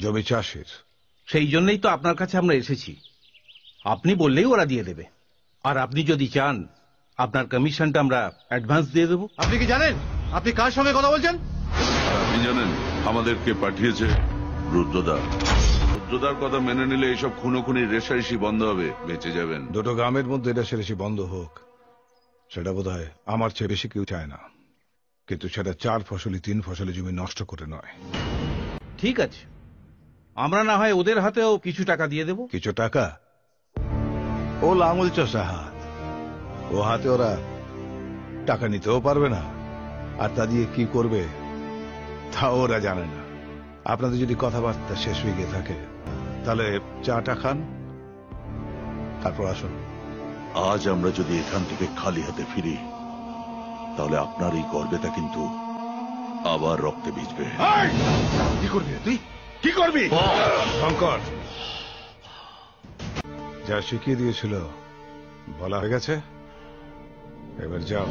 জমি চাষের। সেই জন্যই তো আপনার কাছে আমরা এসেছি। আপনি বললেই ওরা দিয়ে দেবে। আর আপনি যদি চান আপনার কমিশনটা আমরা অ্যাডভান্স দিয়ে দেবো। আপনি কি জানেন আপনি কার সঙ্গে কথা বলছেন? আপনি জানেন আমাদেরকে পাঠিয়েছে? রুদ্রদা। রুদ্রদার কথা মেনে নিলে এইসব খুনোখুনি রেশারেশি বন্ধ হবে, বেঁচে যাবেন। দুটো গ্রামের মধ্যে রেশারেশি বন্ধ হোক, সেটা বোধহয় আমার চেয়ে বেশি কেউ চায় না, কিন্তু সেটা 4 ফসলি 3 ফসলি জমি নষ্ট করে নয়। ঠিক আছে, আমরা না হয় ওদের হাতেও কিছু টাকা দিয়ে দেব। কিছু টাকা? ও লাঙল চষা হাত, ও হাতে ওরা টাকা নিতেও পারবে না, আর তা দিয়ে কি করবে তা ওরা জানে না। আপনাদের যদি কথাবার্তা শেষ হয়ে গিয়ে থাকে তাহলে চাটা খান, তারপর আসুন। আজ আমরা যদি এখান থেকে খালি হাতে ফিরি তাহলে আপনার এই গর্বেটা কিন্তু আবার রক্তে ভিজবে। কি করবি তুই? কি করবি? শঙ্কর, যা শিখিয়ে দিয়েছিল বলা হয়ে গেছে, এবার যাও।